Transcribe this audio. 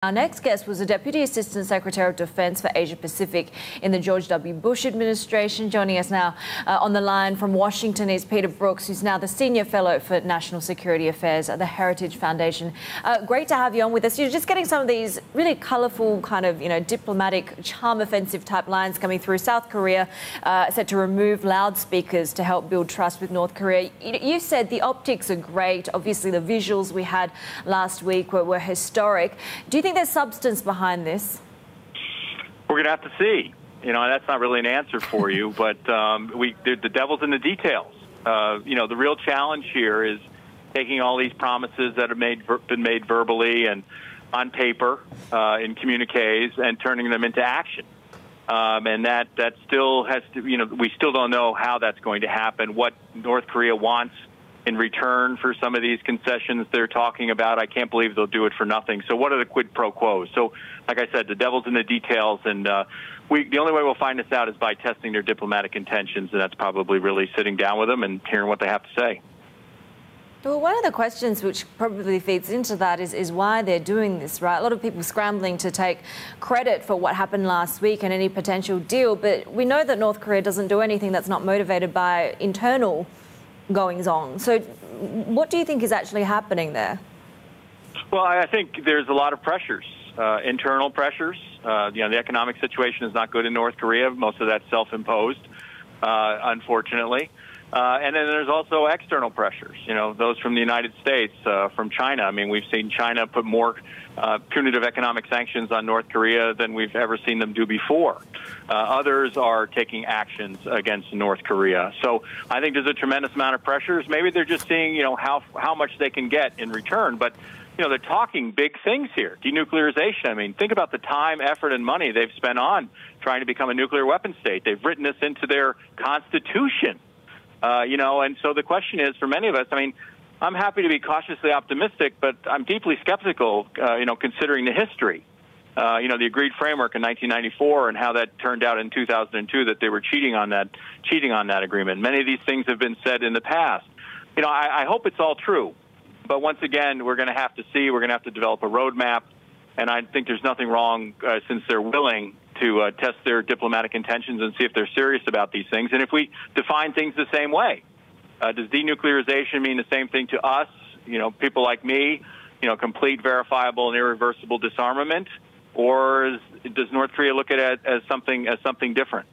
Our next guest was a Deputy Assistant Secretary of Defence for Asia Pacific in the George W. Bush administration. Joining us now on the line from Washington is Peter Brookes, who's now the Senior Fellow for National Security Affairs at the Heritage Foundation. Great to have you on with us. You're just getting some of these really colourful kind of, diplomatic charm offensive type lines coming through. South Korea set to remove loudspeakers to help build trust with North Korea. You said the optics are great. Obviously, the visuals we had last week were historic. Do you think there's substance behind this? We're going to have to see. That's not really an answer for you, but the devil's in the details. The real challenge here is taking all these promises that have been made verbally and on paper in communiques and turning them into action. And that still has to, we still don't know how that's going to happen, what North Korea wants in return for some of these concessions they're talking about. I can't believe they'll do it for nothing. So what are the quid pro quos? So, like I said, the devil's in the details, and the only way we'll find this out is by testing their diplomatic intentions, and that's probably really sitting down with them and hearing what they have to say. Well, one of the questions which probably feeds into that is why they're doing this, right? A lot of people scrambling to take credit for what happened last week and any potential deal, but we know that North Korea doesn't do anything that's not motivated by internal goings-on. So what do you think is actually happening there? Well, I think there's a lot of pressures, internal pressures. The economic situation is not good in North Korea. Most of that's self-imposed, unfortunately. And then there's also external pressures, those from the United States, from China. I mean, we've seen China put more punitive economic sanctions on North Korea than we've ever seen them do before. Others are taking actions against North Korea. So I think there's a tremendous amount of pressures. Maybe they're just seeing, how much they can get in return. But, they're talking big things here. Denuclearization. I mean, think about the time, effort, and money they've spent on trying to become a nuclear weapon state. They've written this into their constitution. And so the question is, for many of us, I'm happy to be cautiously optimistic, but I'm deeply skeptical, considering the history. The agreed framework in 1994 and how that turned out in 2002, that they were cheating on that agreement. Many of these things have been said in the past. I hope it's all true. But once again, we're going to have to see. We're going to have to develop a roadmap. And I think there's nothing wrong, since they're willing to test their diplomatic intentions and see if they're serious about these things. And if we define things the same way, does denuclearization mean the same thing to us, people like me, complete, verifiable, and irreversible disarmament? Or does North Korea look at it as something different?